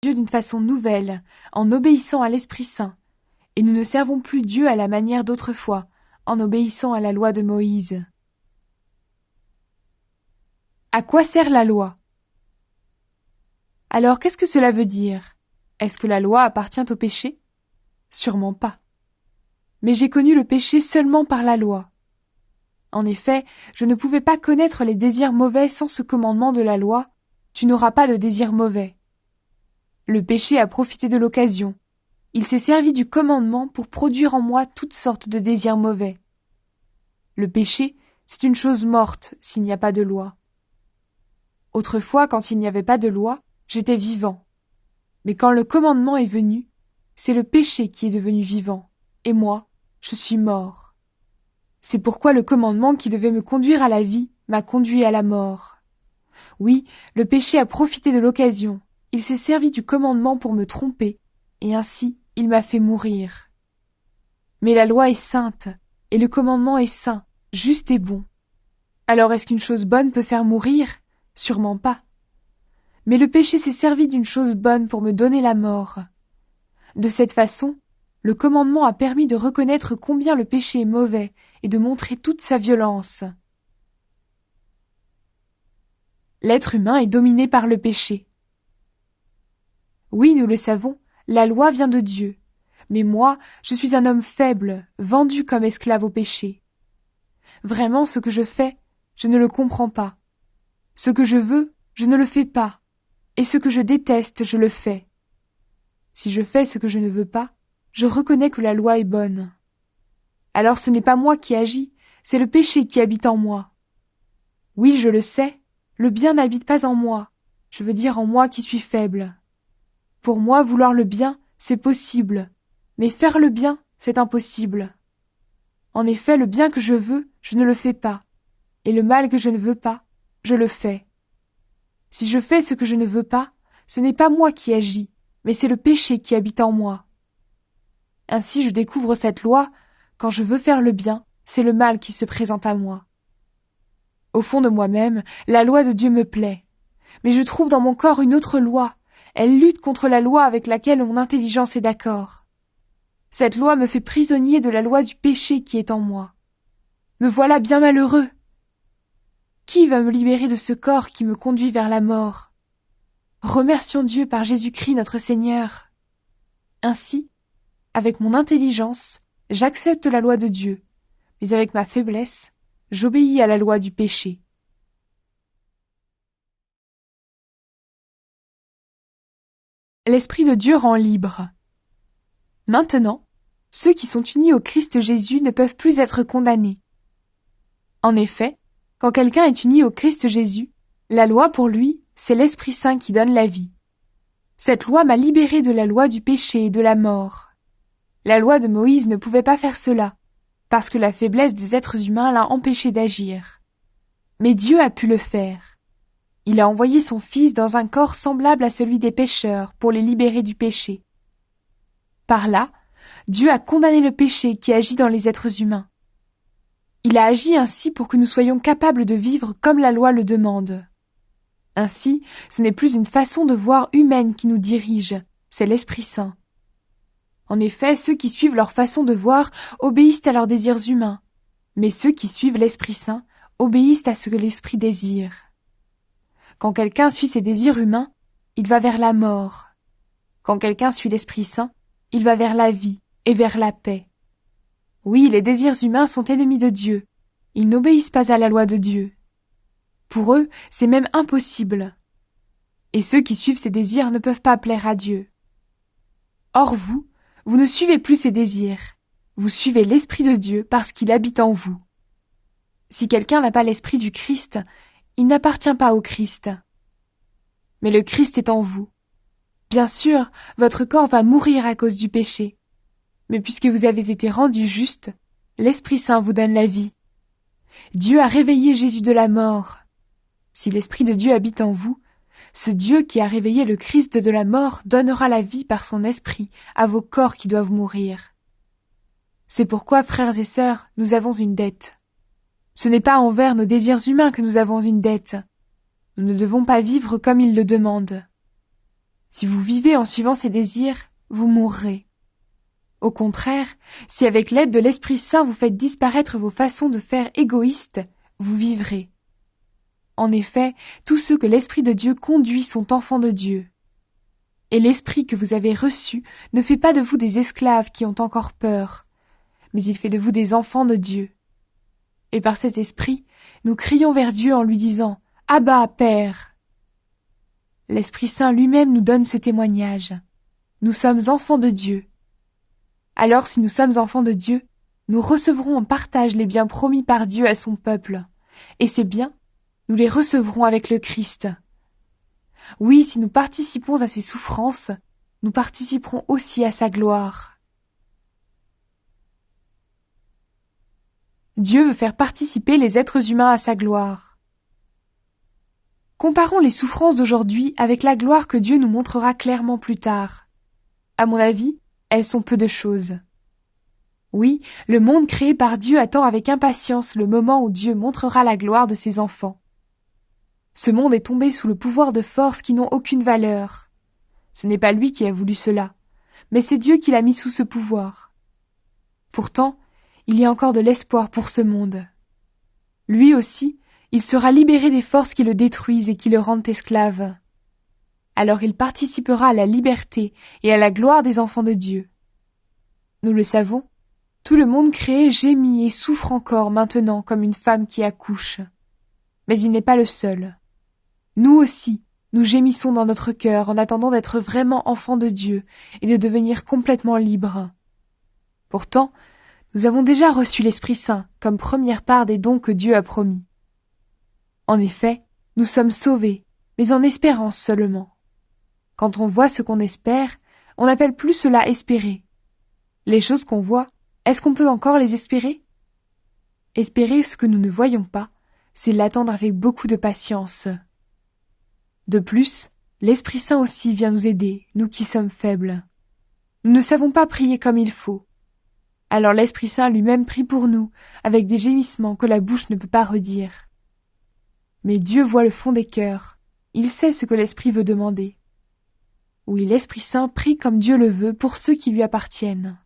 Dieu d'une façon nouvelle, en obéissant à l'Esprit Saint, et nous ne servons plus Dieu à la manière d'autrefois, en obéissant à la loi de Moïse. À quoi sert la loi? Alors qu'est-ce que cela veut dire? Est-ce que la loi appartient au péché? Sûrement pas. Mais j'ai connu le péché seulement par la loi. En effet, je ne pouvais pas connaître les désirs mauvais sans ce commandement de la loi, tu n'auras pas de désirs mauvais. Le péché a profité de l'occasion. Il s'est servi du commandement pour produire en moi toutes sortes de désirs mauvais. Le péché, c'est une chose morte s'il n'y a pas de loi. Autrefois, quand il n'y avait pas de loi, j'étais vivant. Mais quand le commandement est venu, c'est le péché qui est devenu vivant, et moi, je suis mort. C'est pourquoi le commandement qui devait me conduire à la vie m'a conduit à la mort. Oui, le péché a profité de l'occasion. Il s'est servi du commandement pour me tromper, et ainsi il m'a fait mourir. Mais la loi est sainte, et le commandement est saint, juste et bon. Alors est-ce qu'une chose bonne peut faire mourir? Sûrement pas. Mais le péché s'est servi d'une chose bonne pour me donner la mort. De cette façon, le commandement a permis de reconnaître combien le péché est mauvais et de montrer toute sa violence. L'être humain est dominé par le péché. Oui, nous le savons, la loi vient de Dieu. Mais moi, je suis un homme faible, vendu comme esclave au péché. Vraiment, ce que je fais, je ne le comprends pas. Ce que je veux, je ne le fais pas. Et ce que je déteste, je le fais. Si je fais ce que je ne veux pas, je reconnais que la loi est bonne. Alors ce n'est pas moi qui agis, c'est le péché qui habite en moi. Oui, je le sais, le bien n'habite pas en moi, je veux dire en moi qui suis faible. Pour moi, vouloir le bien, c'est possible, mais faire le bien, c'est impossible. En effet, le bien que je veux, je ne le fais pas, et le mal que je ne veux pas, je le fais. Si je fais ce que je ne veux pas, ce n'est pas moi qui agis, mais c'est le péché qui habite en moi. Ainsi je découvre cette loi, quand je veux faire le bien, c'est le mal qui se présente à moi. Au fond de moi-même, la loi de Dieu me plaît, mais je trouve dans mon corps une autre loi, elle lutte contre la loi avec laquelle mon intelligence est d'accord. Cette loi me fait prisonnier de la loi du péché qui est en moi. Me voilà bien malheureux. Qui va me libérer de ce corps qui me conduit vers la mort? Remercions Dieu par Jésus-Christ notre Seigneur. Ainsi, avec mon intelligence, j'accepte la loi de Dieu, mais avec ma faiblesse, j'obéis à la loi du péché. L'Esprit de Dieu rend libre. Maintenant, ceux qui sont unis au Christ Jésus ne peuvent plus être condamnés. En effet, quand quelqu'un est uni au Christ Jésus, la loi pour lui, c'est l'Esprit Saint qui donne la vie. Cette loi m'a libéré de la loi du péché et de la mort. La loi de Moïse ne pouvait pas faire cela, parce que la faiblesse des êtres humains l'a empêché d'agir. Mais Dieu a pu le faire. Il a envoyé son Fils dans un corps semblable à celui des pécheurs pour les libérer du péché. Par là, Dieu a condamné le péché qui agit dans les êtres humains. Il a agi ainsi pour que nous soyons capables de vivre comme la loi le demande. Ainsi, ce n'est plus une façon de voir humaine qui nous dirige, c'est l'Esprit Saint. En effet, ceux qui suivent leur façon de voir obéissent à leurs désirs humains, mais ceux qui suivent l'Esprit Saint obéissent à ce que l'Esprit désire. Quand quelqu'un suit ses désirs humains, il va vers la mort. Quand quelqu'un suit l'Esprit Saint, il va vers la vie et vers la paix. Oui, les désirs humains sont ennemis de Dieu. Ils n'obéissent pas à la loi de Dieu. Pour eux, c'est même impossible. Et ceux qui suivent ces désirs ne peuvent pas plaire à Dieu. Or vous ne suivez plus ces désirs. Vous suivez l'Esprit de Dieu parce qu'il habite en vous. Si quelqu'un n'a pas l'Esprit du Christ, il n'appartient pas au Christ. Mais le Christ est en vous. Bien sûr, votre corps va mourir à cause du péché. Mais puisque vous avez été rendus justes, l'Esprit Saint vous donne la vie. Dieu a réveillé Jésus de la mort. Si l'Esprit de Dieu habite en vous, ce Dieu qui a réveillé le Christ de la mort donnera la vie par son esprit à vos corps qui doivent mourir. C'est pourquoi, frères et sœurs, nous avons une dette. Ce n'est pas envers nos désirs humains que nous avons une dette. Nous ne devons pas vivre comme ils le demandent. Si vous vivez en suivant ces désirs, vous mourrez. Au contraire, si avec l'aide de l'Esprit Saint vous faites disparaître vos façons de faire égoïstes, vous vivrez. En effet, tous ceux que l'Esprit de Dieu conduit sont enfants de Dieu. Et l'Esprit que vous avez reçu ne fait pas de vous des esclaves qui ont encore peur, mais il fait de vous des enfants de Dieu. Et par cet Esprit, nous crions vers Dieu en lui disant « Abba, Père !» L'Esprit Saint lui-même nous donne ce témoignage. Nous sommes enfants de Dieu. Alors si nous sommes enfants de Dieu, nous recevrons en partage les biens promis par Dieu à son peuple. Et ces biens, nous les recevrons avec le Christ. Oui, si nous participons à ses souffrances, nous participerons aussi à sa gloire. Dieu veut faire participer les êtres humains à sa gloire. Comparons les souffrances d'aujourd'hui avec la gloire que Dieu nous montrera clairement plus tard. À mon avis, elles sont peu de choses. Oui, le monde créé par Dieu attend avec impatience le moment où Dieu montrera la gloire de ses enfants. Ce monde est tombé sous le pouvoir de forces qui n'ont aucune valeur. Ce n'est pas lui qui a voulu cela, mais c'est Dieu qui l'a mis sous ce pouvoir. Pourtant, il y a encore de l'espoir pour ce monde. Lui aussi, il sera libéré des forces qui le détruisent et qui le rendent esclave. Alors il participera à la liberté et à la gloire des enfants de Dieu. Nous le savons, tout le monde créé gémit et souffre encore maintenant comme une femme qui accouche. Mais il n'est pas le seul. Nous aussi, nous gémissons dans notre cœur en attendant d'être vraiment enfants de Dieu et de devenir complètement libres. Pourtant, nous avons déjà reçu l'Esprit Saint comme première part des dons que Dieu a promis. En effet, nous sommes sauvés, mais en espérance seulement. Quand on voit ce qu'on espère, on n'appelle plus cela espérer. Les choses qu'on voit, est-ce qu'on peut encore les espérer? Espérer ce que nous ne voyons pas, c'est l'attendre avec beaucoup de patience. De plus, l'Esprit Saint aussi vient nous aider, nous qui sommes faibles. Nous ne savons pas prier comme il faut. Alors l'Esprit Saint lui-même prie pour nous, avec des gémissements que la bouche ne peut pas redire. Mais Dieu voit le fond des cœurs. Il sait ce que l'Esprit veut demander. Oui, l'Esprit Saint prie comme Dieu le veut pour ceux qui lui appartiennent.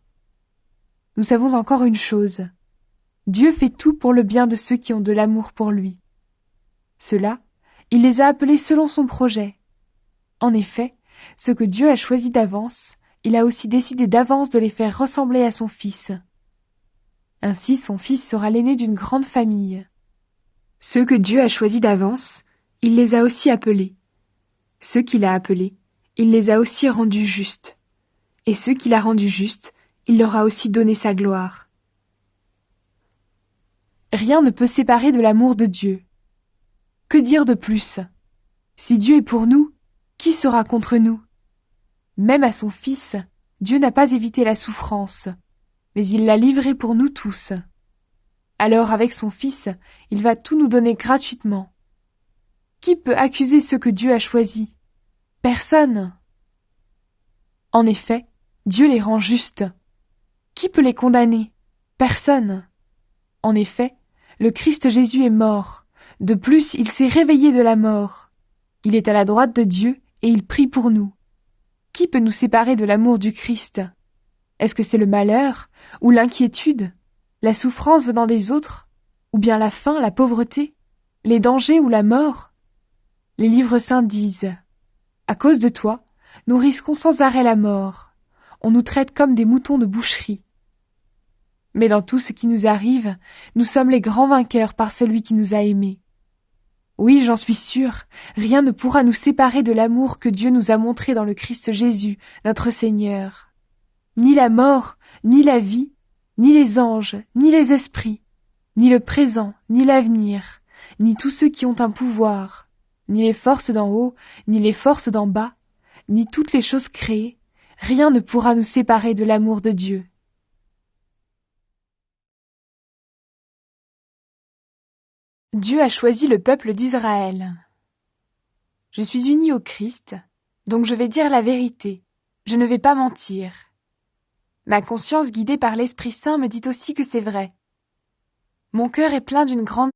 Nous savons encore une chose. Dieu fait tout pour le bien de ceux qui ont de l'amour pour lui. Ceux-là, il les a appelés selon son projet. En effet, ce que Dieu a choisi d'avance, il a aussi décidé d'avance de les faire ressembler à son Fils. Ainsi, son Fils sera l'aîné d'une grande famille. Ceux que Dieu a choisis d'avance, il les a aussi appelés. Ceux qu'il a appelés, il les a aussi rendus justes. Et ceux qu'il a rendus justes, il leur a aussi donné sa gloire. Rien ne peut séparer de l'amour de Dieu. Que dire de plus? Si Dieu est pour nous, qui sera contre nous? Même à son Fils, Dieu n'a pas évité la souffrance, mais il l'a livré pour nous tous. Alors avec son Fils, il va tout nous donner gratuitement. Qui peut accuser ceux que Dieu a choisis? Personne. En effet, Dieu les rend justes. Qui peut les condamner? Personne. En effet, le Christ Jésus est mort. De plus, il s'est réveillé de la mort. Il est à la droite de Dieu et il prie pour nous. Qui peut nous séparer de l'amour du Christ? Est-ce que c'est le malheur ou l'inquiétude, la souffrance venant des autres, ou bien la faim, la pauvreté, les dangers ou la mort? Les livres saints disent « À cause de toi, nous risquons sans arrêt la mort. On nous traite comme des moutons de boucherie. » Mais dans tout ce qui nous arrive, nous sommes les grands vainqueurs par celui qui nous a aimés. Oui, j'en suis sûre, rien ne pourra nous séparer de l'amour que Dieu nous a montré dans le Christ Jésus, notre Seigneur. Ni la mort, ni la vie, ni les anges, ni les esprits, ni le présent, ni l'avenir, ni tous ceux qui ont un pouvoir, ni les forces d'en haut, ni les forces d'en bas, ni toutes les choses créées, rien ne pourra nous séparer de l'amour de Dieu. Dieu a choisi le peuple d'Israël. Je suis unie au Christ, donc je vais dire la vérité, je ne vais pas mentir. Ma conscience guidée par l'Esprit Saint me dit aussi que c'est vrai. Mon cœur est plein d'une grande